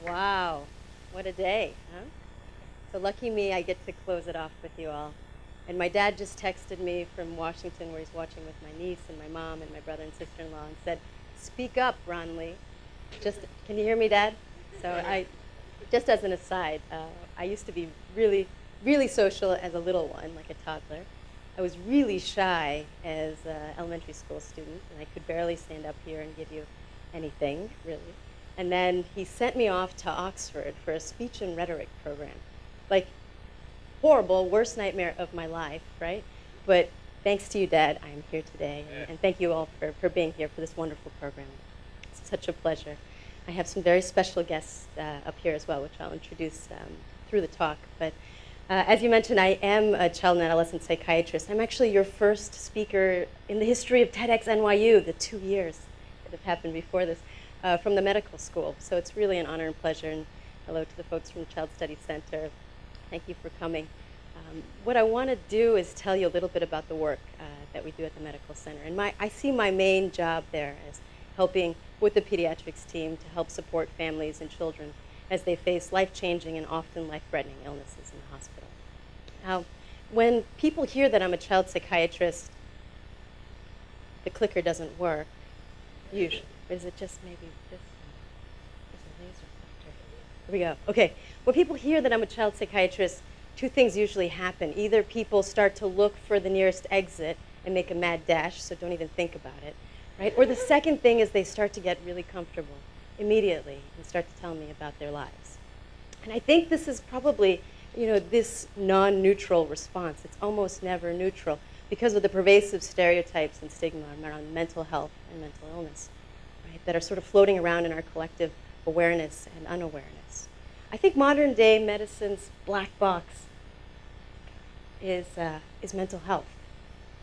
Wow, what a day, huh? So lucky me, I get to close it off with you all. And my dad just texted me from Washington where he's watching with my niece and my mom and my brother and sister-in-law and said, "Speak up, Ron Lee." Can you hear me, Dad? Just as an aside, I used to be really, really social as a little one, like a toddler. I was really shy as an elementary school student, and I could barely stand up here and give you anything, really. And then he sent me off to Oxford for a speech and rhetoric program. Like, horrible, worst nightmare of my life, right? But thanks to you, Dad, I'm here today. And thank you all for being here for this wonderful program. It's such a pleasure. I have some very special guests up here as well, which I'll introduce through the talk. But as you mentioned, I am a child and adolescent psychiatrist. I'm actually your first speaker in the history of TEDxNYU, the 2 years that have happened before this, from the medical school. So it's really an honor and pleasure. And hello to the folks from the Child Studies Center. Thank you for coming. What I want to do is tell you a little bit about the work that we do at the medical center. And I see my main job there as helping with the pediatrics team to help support families and children as they face life-changing and often life-threatening illnesses in the hospital. Now, when people hear that I'm a child psychiatrist, the clicker doesn't work, usually. Or is it just maybe this? There's a laser pointer. Here we go. Okay. When people hear that I'm a child psychiatrist, two things usually happen. Either people start to look for the nearest exit and make a mad dash, so don't even think about it, right? Or the second thing is they start to get really comfortable immediately and start to tell me about their lives. And I think this is probably, this non-neutral response. It's almost never neutral because of the pervasive stereotypes and stigma around mental health and mental illness, right, that are sort of floating around in our collective awareness and unawareness. I think modern day medicine's black box is mental health,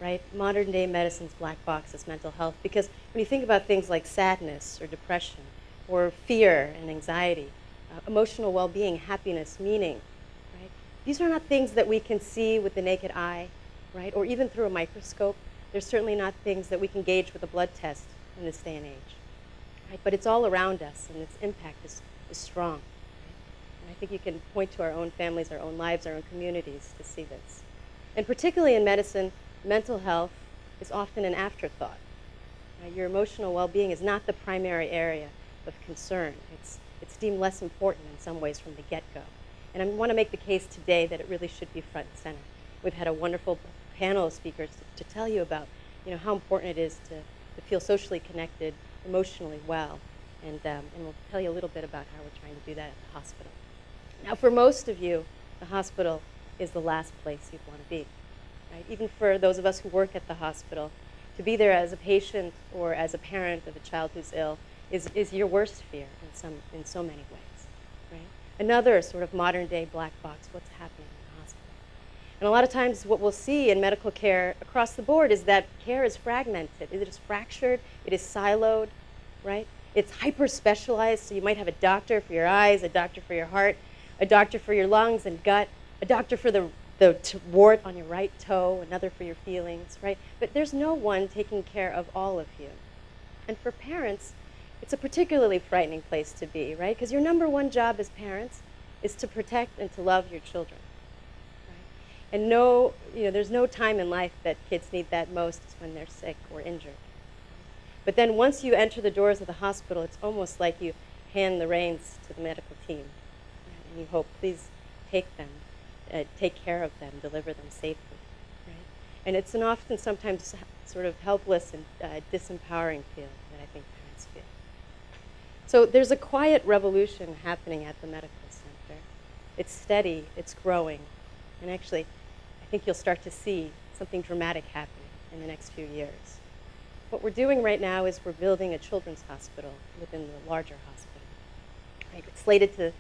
right? Modern day medicine's black box is mental health because when you think about things like sadness or depression or fear and anxiety, emotional well-being, happiness, meaning, right? These are not things that we can see with the naked eye, right? Or even through a microscope. They're certainly not things that we can gauge with a blood test in this day and age, right? But it's all around us and its impact is strong. And I think you can point to our own families, our own lives, our own communities to see this. And particularly in medicine, mental health is often an afterthought. Right? Your emotional well-being is not the primary area of concern. It's deemed less important in some ways from the get-go. And I want to make the case today that it really should be front and center. We've had a wonderful panel of speakers to tell you about how important it is to feel socially connected, emotionally well. And we'll tell you a little bit about how we're trying to do that at the hospital. Now, for most of you, the hospital is the last place you'd want to be. Right? Even for those of us who work at the hospital, to be there as a patient or as a parent of a child who's ill is your worst fear in so many ways. Right? Another sort of modern day black box, what's happening in the hospital. And a lot of times what we'll see in medical care across the board is that care is fragmented. It is fractured, it is siloed, right? It's hyper-specialized, so you might have a doctor for your eyes, a doctor for your heart, a doctor for your lungs and gut, a doctor for the wart on your right toe, another for your feelings, right? But there's no one taking care of all of you. And for parents, it's a particularly frightening place to be, right? Because your number one job as parents is to protect and to love your children. Right? And there's no time in life that kids need that most is when they're sick or injured. But then once you enter the doors of the hospital, it's almost like you hand the reins to the medical team. Right? And you hope, please take them, take care of them, deliver them safely. Right? And it's an often sometimes sort of helpless and disempowering feeling that I think parents feel. So there's a quiet revolution happening at the medical center. It's steady, it's growing. And actually, I think you'll start to see something dramatic happening in the next few years. What we're doing right now is we're building a children's hospital within the larger hospital. Right? It's slated to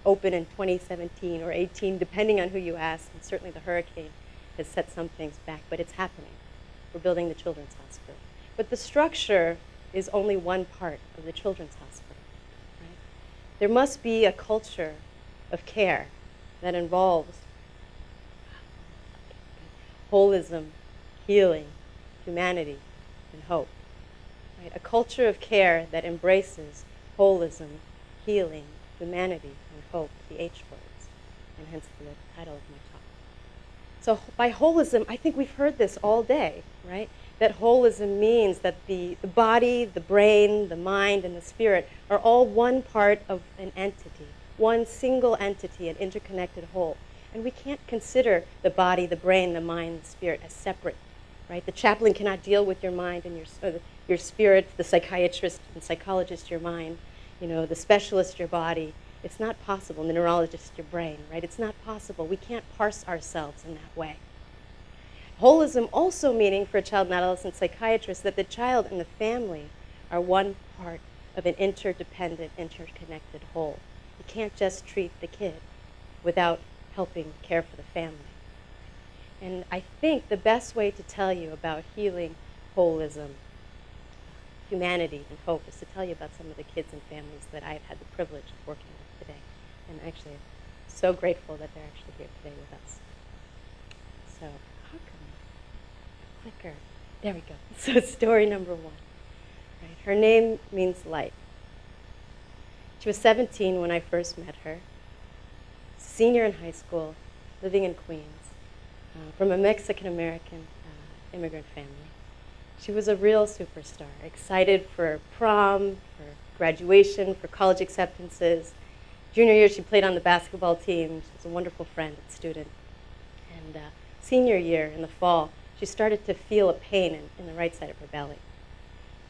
open in 2017 or 18, depending on who you ask, and certainly the hurricane has set some things back, but it's happening. We're building the children's hospital. But the structure is only one part of the children's hospital. Right? There must be a culture of care that involves holism, healing, humanity, and hope. Right? A culture of care that embraces holism, healing, humanity and hope, the H words, and hence the title of my talk. So by holism, I think we've heard this all day, right? That holism means that the body, the brain, the mind, and the spirit are all one part of an entity, one single entity, an interconnected whole. And we can't consider the body, the brain, the mind, the spirit as separate, right? The chaplain cannot deal with your mind and your spirit, the psychiatrist and psychologist your mind, the specialist your body. It's not possible. The neurologist your brain, right? It's not possible. We can't parse ourselves in that way. Holism also meaning for a child and adolescent psychiatrist that the child and the family are one part of an interdependent, interconnected whole. You can't just treat the kid without helping care for the family. And I think the best way to tell you about healing, holism, humanity, and hope is to tell you about some of the kids and families that I've had the privilege of working with today. And actually, I'm so grateful that they're actually here today with us. So, how come? Clicker. There we go. So, story number 1. Right. Her name means light. She was 17 when I first met her. Senior in high school, living in Queens, from a Mexican-American immigrant family. She was a real superstar, excited for prom, for graduation, for college acceptances. Junior year, she played on the basketball team. She was a wonderful friend and student. And senior year, in the fall, she started to feel a pain in the right side of her belly.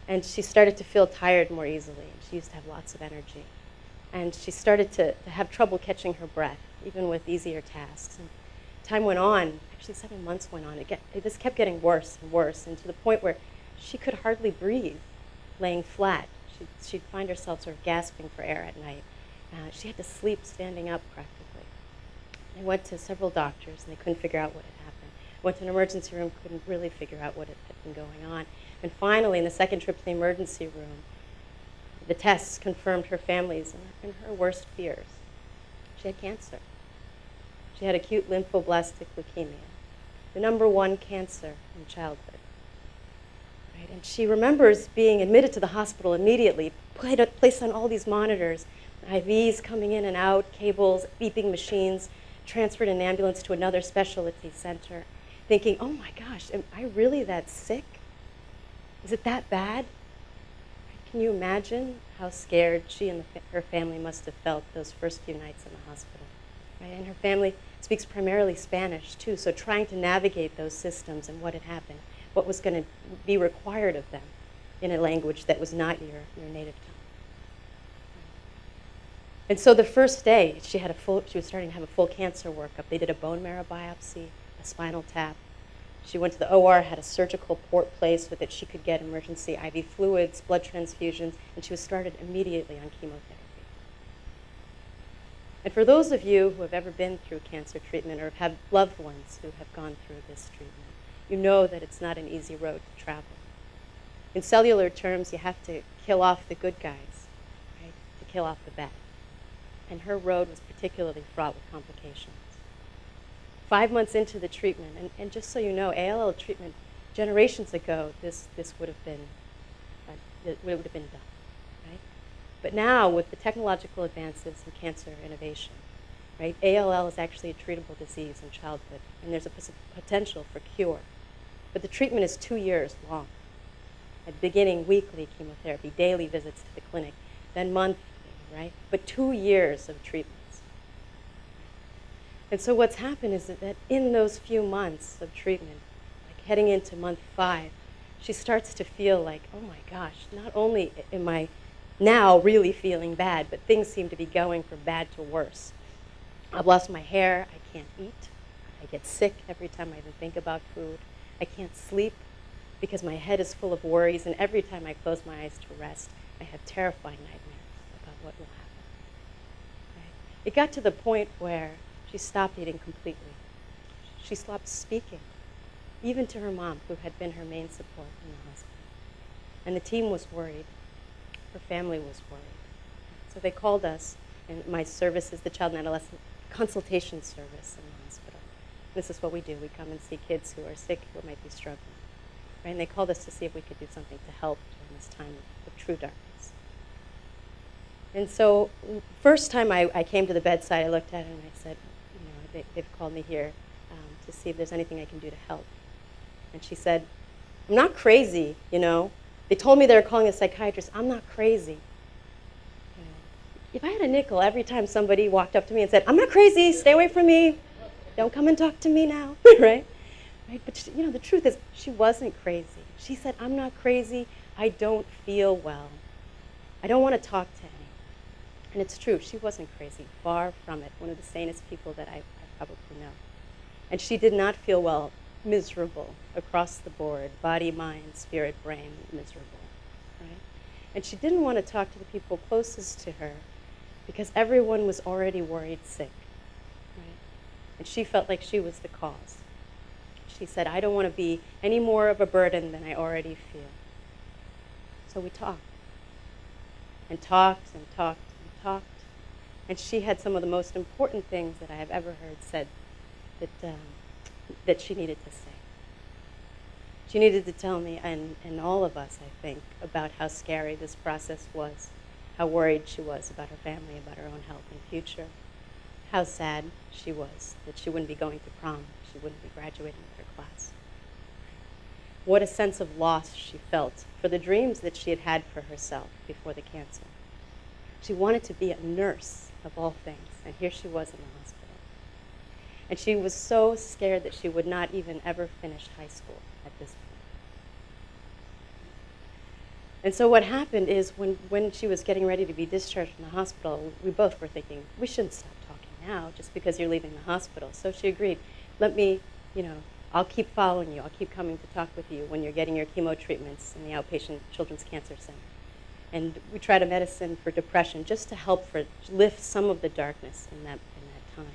And she started to feel tired more easily, and she used to have lots of energy. And she started to have trouble catching her breath, even with easier tasks. And time went on, actually 7 months went on. This kept getting worse and worse, and to the point where she could hardly breathe, laying flat. She'd find herself sort of gasping for air at night. She had to sleep standing up practically. They went to several doctors, and they couldn't figure out what had happened. Went to an emergency room, couldn't really figure out what had been going on. And finally, in the second trip to the emergency room, the tests confirmed her family's and her worst fears. She had cancer. She had acute lymphoblastic leukemia, the #1 cancer in childhood. Right? And she remembers being admitted to the hospital immediately, placed on all these monitors, IVs coming in and out, cables, beeping machines, transferred in an ambulance to another specialty center, thinking, oh my gosh, am I really that sick? Is it that bad? Can you imagine how scared she and her family must have felt those first few nights in the hospital? Right? And her family speaks primarily Spanish, too, so trying to navigate those systems and what had happened, what was going to be required of them in a language that was not your native tongue. And so the first day, she was starting to have a full cancer workup. They did a bone marrow biopsy, a spinal tap. She went to the OR, had a surgical port placed so that she could get emergency IV fluids, blood transfusions, and she was started immediately on chemotherapy. And for those of you who have ever been through cancer treatment or have loved ones who have gone through this treatment, you know that it's not an easy road to travel. In cellular terms, you have to kill off the good guys, right, to kill off the bad. And her road was particularly fraught with complications. 5 months into the treatment, and just so you know, ALL treatment, generations ago, this would have been done, right? But now, with the technological advances in cancer innovation, right, ALL is actually a treatable disease in childhood, and there's a potential for cure. But the treatment is 2 years long. At the beginning, weekly chemotherapy, daily visits to the clinic, then monthly, right? But 2 years of treatments. And so what's happened is that in those few months of treatment, like heading into month 5, she starts to feel like, oh my gosh, not only am I now really feeling bad, but things seem to be going from bad to worse. I've lost my hair, I can't eat, I get sick every time I even think about food, I can't sleep because my head is full of worries, and every time I close my eyes to rest, I have terrifying nightmares about what will happen. Right? It got to the point where she stopped eating completely. She stopped speaking, even to her mom, who had been her main support in the hospital. And the team was worried. Her family was worried. So they called us, and my service is the Child and Adolescent Consultation Service in the hospital. This is what we do. We come and see kids who are sick, who might be struggling. Right? And they called us to see if we could do something to help during this time of true darkness. And so first time I came to the bedside, I looked at her and I said, they've called me here to see if there's anything I can do to help. And she said, I'm not crazy, They told me they were calling a psychiatrist. I'm not crazy. If I had a nickel every time somebody walked up to me and said, I'm not crazy, stay away from me, don't come and talk to me now, right? But the truth is, she wasn't crazy. She said, I'm not crazy, I don't feel well. I don't want to talk to anyone. And it's true, she wasn't crazy, far from it. One of the sanest people that I probably know. And she did not feel well, miserable, across the board, body, mind, spirit, brain, miserable, right? And she didn't want to talk to the people closest to her because everyone was already worried sick, right? And she felt like she was the cause. She said, I don't want to be any more of a burden than I already feel. So we talked, and talked, and talked, and talked. And she had some of the most important things that I have ever heard said that she needed to say. She needed to tell me, and all of us, I think, about how scary this process was, how worried she was about her family, about her own health and future, how sad she was that she wouldn't be going to prom, she wouldn't be graduating with her class. What a sense of loss she felt for the dreams that she had had for herself before the cancer. She wanted to be a nurse, of all things, and here she was in the hospital. And she was so scared that she would not even ever finish high school at this point. And so what happened is when she was getting ready to be discharged from the hospital, we both were thinking, we shouldn't stop talking now just because you're leaving the hospital. So she agreed, let me, I'll keep following you. I'll keep coming to talk with you when you're getting your chemo treatments in the outpatient Children's Cancer Center. And we tried a medicine for depression just to help lift some of the darkness in that time,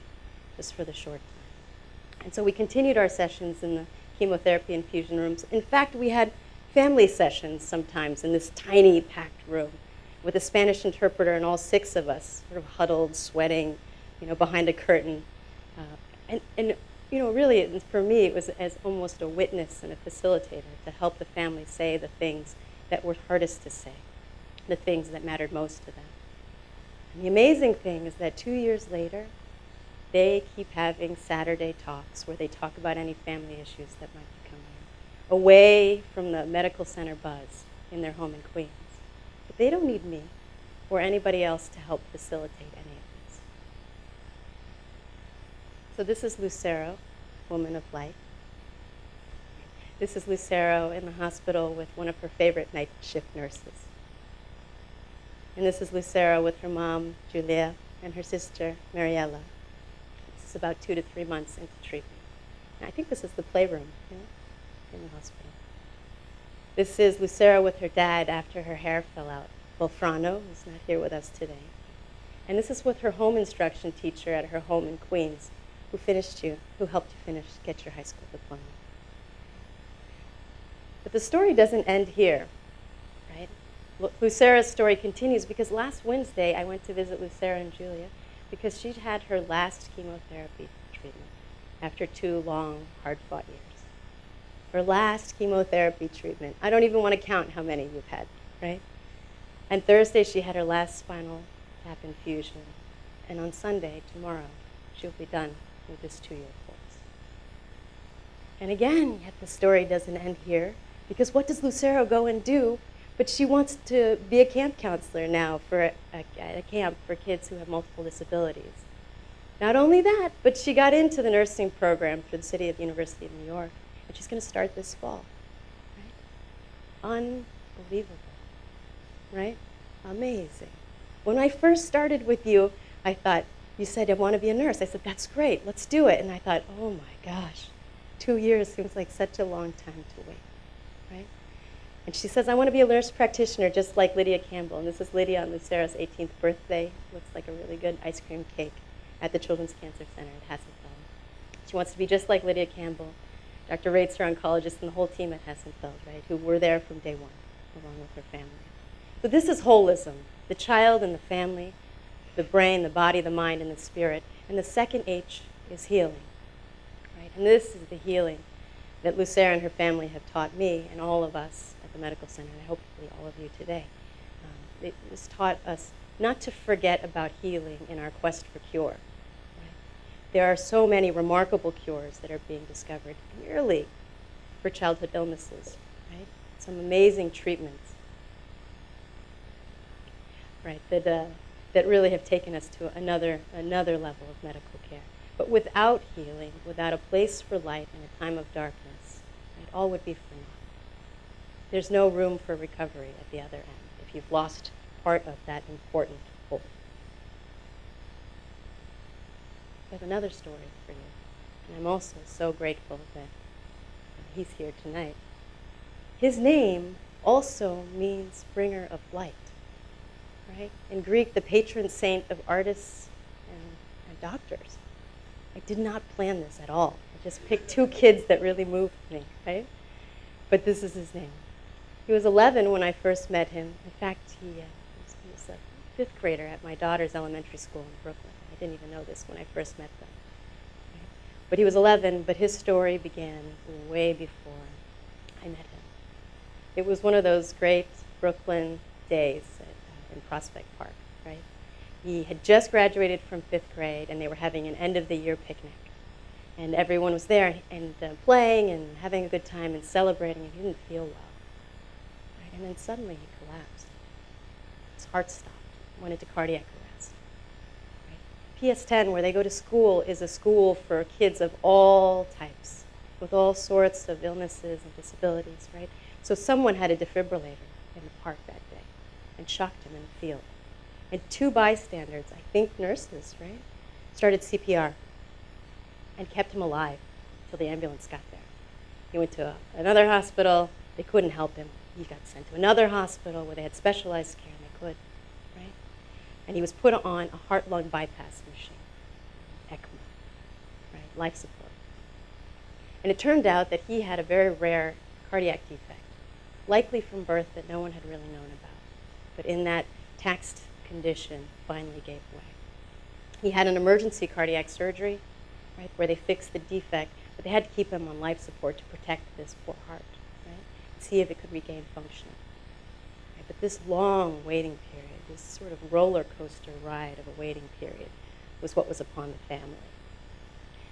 just for the short time. And so we continued our sessions in the chemotherapy infusion rooms. In fact, we had family sessions sometimes in this tiny packed room with a Spanish interpreter and all 6 of us sort of huddled, sweating, behind a curtain. Really, for me, it was as almost a witness and a facilitator to help the family say the things that were hardest to say, the things that mattered most to them. And the amazing thing is that 2 years later, they keep having Saturday talks where they talk about any family issues that might be coming in, away from the medical center buzz in their home in Queens. But they don't need me or anybody else to help facilitate any of this. So this is Lucero, woman of light. This is Lucero in the hospital with one of her favorite night shift nurses. And this is Lucero with her mom, Julia, and her sister, Mariella. This is about 2 to 3 months into treatment. And I think this is the playroom in the hospital. This is Lucero with her dad after her hair fell out, Wolfrano, who's not here with us today. And this is with her home instruction teacher at her home in Queens, who helped you get your high school diploma. But the story doesn't end here, right? Lucero's story continues because last Wednesday I went to visit Lucero and Julia because she'd had her last chemotherapy treatment after 2 long, hard-fought years. Her last chemotherapy treatment. I don't even want to count how many you've had, right? And Thursday she had her last spinal tap infusion. And on Sunday, tomorrow, she'll be done with this 2-year course. And again, yet the story doesn't end here, because what does Lucero go and do? But she wants to be a camp counselor now for a camp for kids who have multiple disabilities. Not only that, but she got into the nursing program for the City of University of New York, and she's going to start this fall. Right? Unbelievable, right? Amazing. When I first started with you, I thought, you said I want to be a nurse. I said, that's great, let's do it. And I thought, oh my gosh, 2 years seems like such a long time to wait, right? And she says, I want to be a nurse practitioner just like Lydia Campbell. And this is Lydia on Lucero's 18th birthday. Looks like a really good ice cream cake at the Children's Cancer Center at Hassenfeld. She wants to be just like Lydia Campbell, Dr. Rates, her oncologist, and the whole team at Hassenfeld, right, who were there from day one, along with her family. So this is holism, the child and the family, the brain, the body, the mind, and the spirit. And the second H is healing, right? And this is the healing that Lucero and her family have taught me and all of us at the medical center, and hopefully all of you today. It has taught us not to forget about healing in our quest for cure. Right? There are so many remarkable cures that are being discovered merely for childhood illnesses, right? Some amazing treatments, right, that really have taken us to another level of medical care. But without healing, without a place for light in a time of darkness, right, all would be for naught. There's no room for recovery at the other end if you've lost part of that important whole. I have another story for you, and I'm also so grateful that he's here tonight. His name also means bringer of light, right? In Greek, the patron saint of artists and doctors. I did not plan this at all. I just picked two kids that really moved me, right? But this is his name. He was 11 when I first met him. In fact, he was a fifth grader at my daughter's elementary school in Brooklyn. I didn't even know this when I first met them. Right? But he was 11, but his story began way before I met him. It was one of those great Brooklyn days in Prospect Park, right? He had just graduated from fifth grade, and they were having an end-of-the-year picnic. And everyone was there and playing and having a good time and celebrating, and he didn't feel well. Right? And then suddenly he collapsed. His heart stopped, went into cardiac arrest. Right? PS10, where they go to school, is a school for kids of all types, with all sorts of illnesses and disabilities, right? So someone had a defibrillator in the park that day and shocked him in the field. And two bystanders, I think nurses, right, started CPR and kept him alive until the ambulance got there. He went to another hospital. They couldn't help him. He got sent to another hospital where they had specialized care, and they could, right? And he was put on a heart-lung bypass machine, ECMO, right, life support. And it turned out that he had a very rare cardiac defect, likely from birth, that no one had really known about. But in that taxed condition, finally gave way. He had an emergency cardiac surgery, right, where they fixed the defect, but they had to keep him on life support to protect this poor heart, right, see if it could regain function. Right, but this long waiting period, this sort of roller coaster ride of a waiting period, was what was upon the family.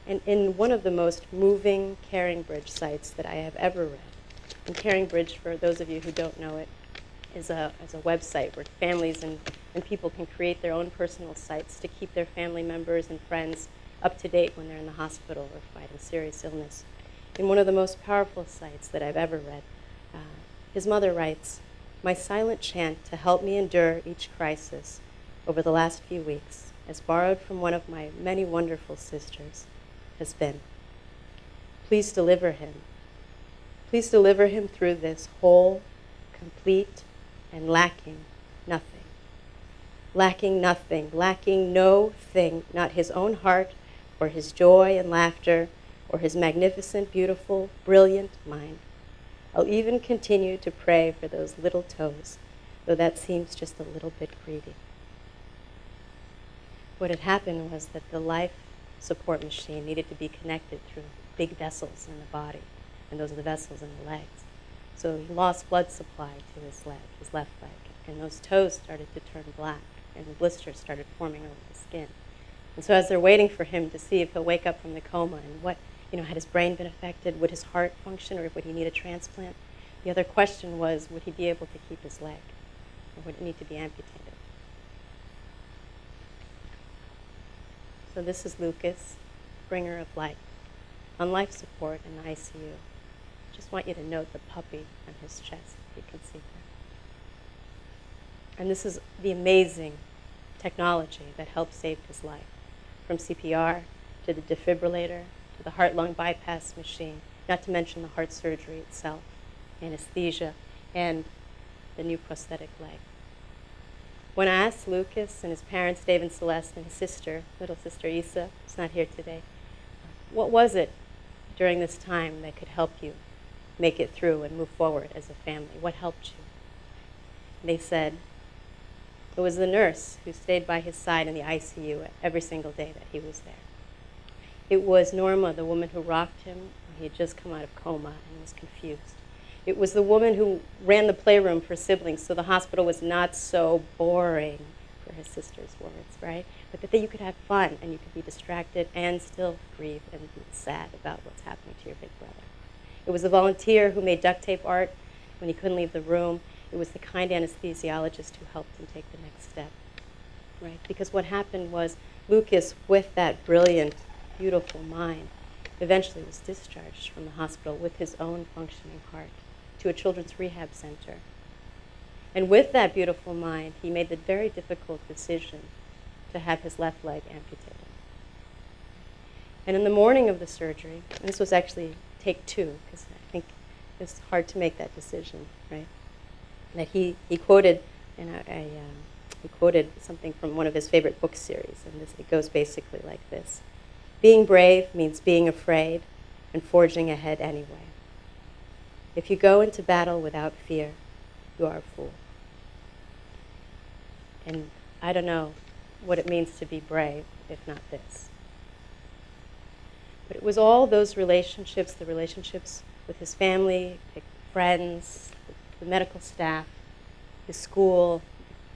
And in one of the most moving Caring Bridge sites that I have ever read, and Caring Bridge, for those of you who don't know it, is a website where families and people can create their own personal sites to keep their family members and friends up to date when they're in the hospital or fighting serious illness. In one of the most powerful sites that I've ever read, his mother writes, "My silent chant to help me endure each crisis over the last few weeks, as borrowed from one of my many wonderful sisters, has been, please deliver him. Please deliver him through this whole, complete, and lacking nothing. Lacking nothing, lacking no thing, not his own heart, or his joy and laughter, or his magnificent, beautiful, brilliant mind. I'll even continue to pray for those little toes, though that seems just a little bit greedy." What had happened was that the life support machine needed to be connected through big vessels in the body, and those are the vessels in the legs. So he lost blood supply to his leg, his left leg, and those toes started to turn black, and blisters started forming over the skin. And so as they're waiting for him to see if he'll wake up from the coma and what, had his brain been affected, would his heart function, or would he need a transplant? The other question was, would he be able to keep his leg, or would it need to be amputated? So this is Lucas, bringer of light, on life support in the ICU. Just want you to note the puppy on his chest, if you can see that. And this is the amazing technology that helped save his life, from CPR to the defibrillator to the heart-lung bypass machine, not to mention the heart surgery itself, anesthesia, and the new prosthetic leg. When I asked Lucas and his parents, Dave and Celeste, and his sister, little sister Isa, who's not here today, what was it during this time that could help you make it through and move forward as a family? What helped you? And they said, it was the nurse who stayed by his side in the ICU every single day that he was there. It was Norma, the woman who rocked him when he had just come out of coma and was confused. It was the woman who ran the playroom for siblings, so the hospital was not so boring for his sister's words, right? But that you could have fun and you could be distracted and still grieve and be sad about what's happening to your big brother. It was a volunteer who made duct tape art when he couldn't leave the room. It was the kind anesthesiologist who helped him take the next step, right? Because what happened was Lucas, with that brilliant, beautiful mind, eventually was discharged from the hospital with his own functioning heart to a children's rehab center. And with that beautiful mind, he made the very difficult decision to have his left leg amputated. And in the morning of the surgery, and this was actually take 2, because I think it's hard to make that decision, right? That he quoted, he quoted something from one of his favorite book series, and it goes basically like this: being brave means being afraid and forging ahead anyway. If you go into battle without fear, you are a fool. And I don't know what it means to be brave, if not this. But it was all those relationships, the relationships with his family, friends, the medical staff, his school,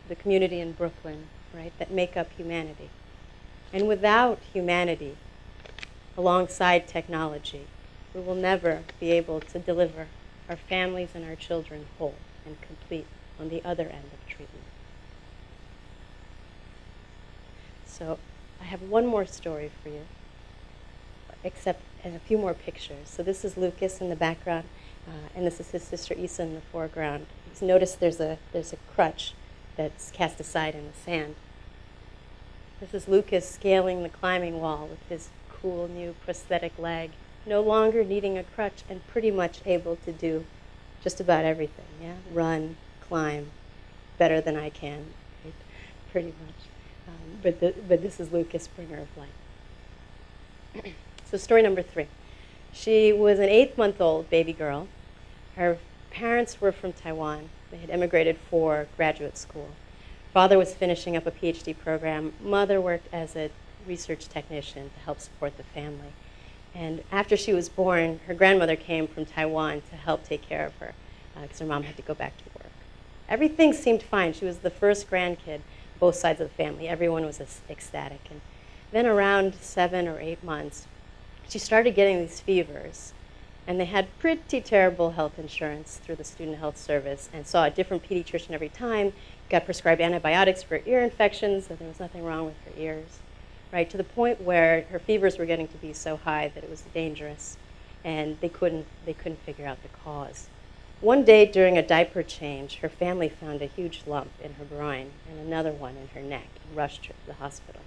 the community in Brooklyn, right, that make up humanity. And without humanity, alongside technology, we will never be able to deliver our families and our children whole and complete on the other end of treatment. So I have one more story for you, and a few more pictures. So this is Lucas in the background, and this is his sister Isa in the foreground. You notice there's a crutch that's cast aside in the sand. This is Lucas scaling the climbing wall with his cool new prosthetic leg, no longer needing a crutch and pretty much able to do just about everything, yeah? Run, climb, better than I can, right? Pretty much. But this is Lucas, bringer of light. So story number 3. She was an 8-month-old baby girl. Her parents were from Taiwan. They had immigrated for graduate school. Father was finishing up a PhD program. Mother worked as a research technician to help support the family. And after she was born, her grandmother came from Taiwan to help take care of her because her mom had to go back to work. Everything seemed fine. She was the first grandkid, both sides of the family. Everyone was ecstatic. And then around 7 or 8 months, she started getting these fevers. And they had pretty terrible health insurance through the Student Health Service and saw a different pediatrician every time, got prescribed antibiotics for ear infections, so there was nothing wrong with her ears, right? To the point where her fevers were getting to be so high that it was dangerous, and they couldn't figure out the cause. One day during a diaper change, her family found a huge lump in her groin and another one in her neck and rushed her to the hospital.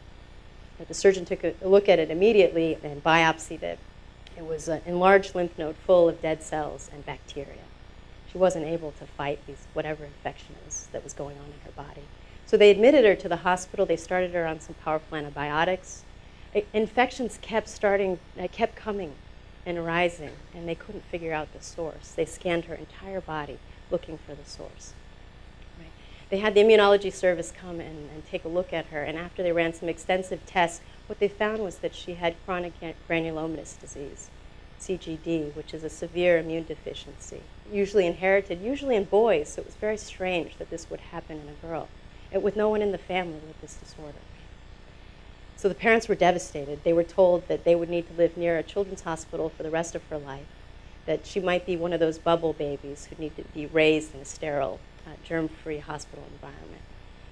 But the surgeon took a look at it immediately and biopsied it. It was an enlarged lymph node full of dead cells and bacteria. She wasn't able to fight whatever infection that was going on in her body. So they admitted her to the hospital. They started her on some powerful antibiotics. Infections kept coming and arising, and they couldn't figure out the source. They scanned her entire body looking for the source. Right? They had the immunology service come and take a look at her, and after they ran some extensive tests, what they found was that she had chronic granulomatous disease, CGD, which is a severe immune deficiency, usually inherited, usually in boys, so it was very strange that this would happen in a girl, and with no one in the family with this disorder. So the parents were devastated. They were told that they would need to live near a children's hospital for the rest of her life, that she might be one of those bubble babies who need to be raised in a sterile, germ-free hospital environment.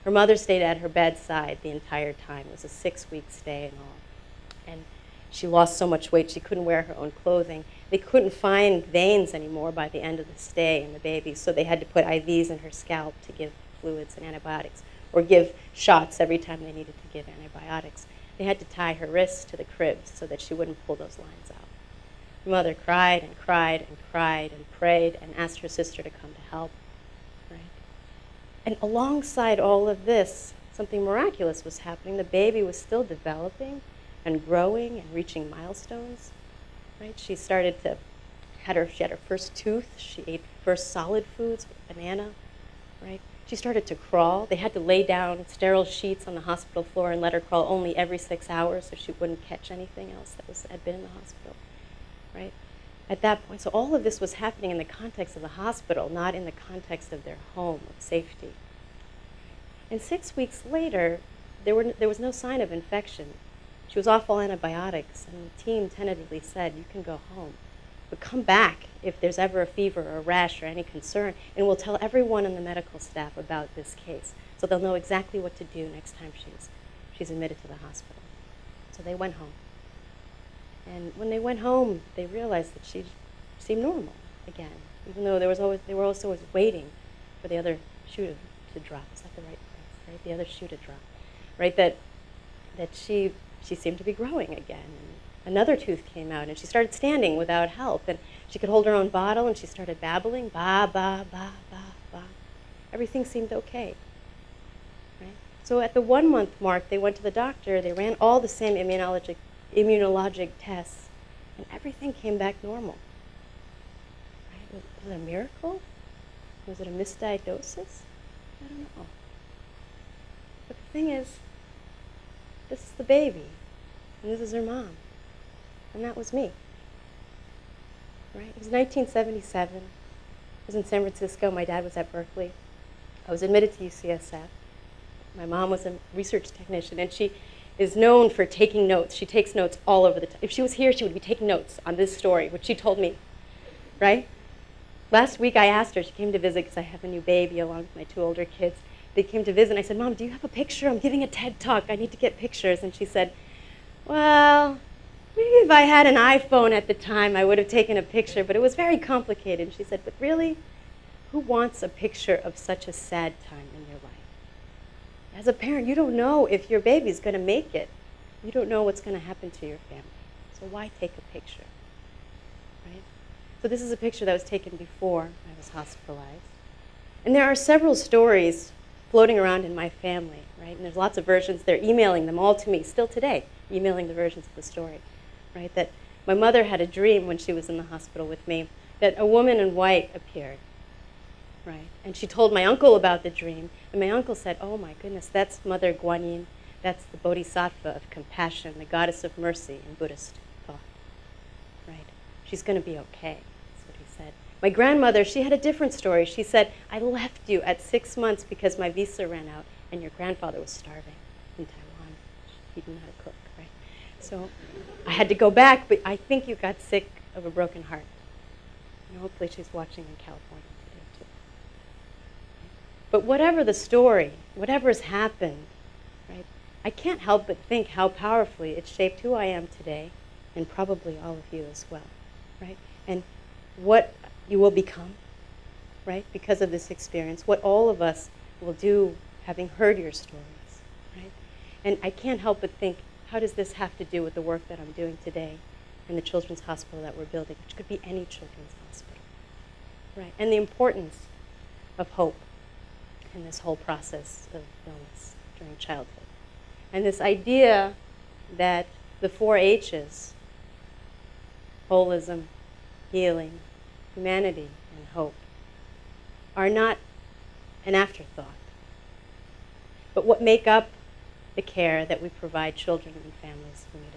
Her mother stayed at her bedside the entire time. It was a 6-week stay and all. And she lost so much weight she couldn't wear her own clothing. They couldn't find veins anymore by the end of the stay in the baby, so they had to put IVs in her scalp to give fluids and antibiotics, or give shots every time they needed to give antibiotics. They had to tie her wrists to the cribs so that she wouldn't pull those lines out. Her mother cried and cried and cried and prayed and asked her sister to come to help. Right? And alongside all of this, something miraculous was happening. The baby was still developing and growing and reaching milestones. Right? She had her first tooth. She ate first solid foods, banana. Right? She started to crawl. They had to lay down sterile sheets on the hospital floor and let her crawl only every 6 hours so she wouldn't catch anything else that had been in the hospital. Right? At that point, so all of this was happening in the context of the hospital, not in the context of their home of safety. And 6 weeks later, there was no sign of infection. She was off all antibiotics, and the team tentatively said, you can go home. But come back if there's ever a fever or a rash or any concern, and we'll tell everyone on the medical staff about this case, so they'll know exactly what to do next time she's admitted to the hospital. So they went home. And when they went home, they realized that she seemed normal again, even though they were also always waiting for the other shoe to drop. Is that the right place, right? The other shoe to drop, right? That she seemed to be growing again. And another tooth came out, and she started standing without help, and she could hold her own bottle, and she started babbling, ba, ba, ba, ba, ba. Everything seemed okay, right? So at the 1 month mark, they went to the doctor, they ran all the same immunologic tests, and everything came back normal. Right? Was it a miracle? Was it a misdiagnosis? I don't know. But the thing is, this is the baby, and this is her mom, and that was me. Right? It was 1977. I was in San Francisco. My dad was at Berkeley. I was admitted to UCSF. My mom was a research technician, and she is known for taking notes. She takes notes all over the time. If she was here, she would be taking notes on this story, which she told me, right? Last week I asked her, she came to visit because I have a new baby along with my 2 older kids. They came to visit, and I said, Mom, do you have a picture? I'm giving a TED Talk. I need to get pictures. And she said, well, maybe if I had an iPhone at the time, I would have taken a picture, but it was very complicated. And she said, but really, who wants a picture of such a sad time in your life? As a parent, you don't know if your baby's going to make it. You don't know what's going to happen to your family. So why take a picture, right? So this is a picture that was taken before I was hospitalized. And there are several stories floating around in my family, right? And there's lots of versions. They're emailing them all to me still today, emailing the versions of the story, right? That my mother had a dream when she was in the hospital with me that a woman in white appeared, right? And she told my uncle about the dream, and my uncle said, oh my goodness, that's Mother Guanyin. That's the Bodhisattva of compassion, the goddess of mercy in Buddhist thought, right? She's going to be okay, that's what he said. My grandmother, she had a different story. She said, I left you at 6 months because my visa ran out, and your grandfather was starving in Taiwan. He didn't know how to cook, right? So I had to go back, but I think you got sick of a broken heart. And hopefully she's watching in California today, too. But whatever the story, whatever has happened, right, I can't help but think how powerfully it shaped who I am today, and probably all of you as well, right? And what you will become, right, because of this experience, what all of us will do having heard your stories, right? And I can't help but think, how does this have to do with the work that I'm doing today in the children's hospital that we're building, which could be any children's hospital, right? And the importance of hope in this whole process of illness during childhood. And this idea that the 4 H's, holism, healing, humanity, and hope, are not an afterthought, but what make up the care that we provide children and families who need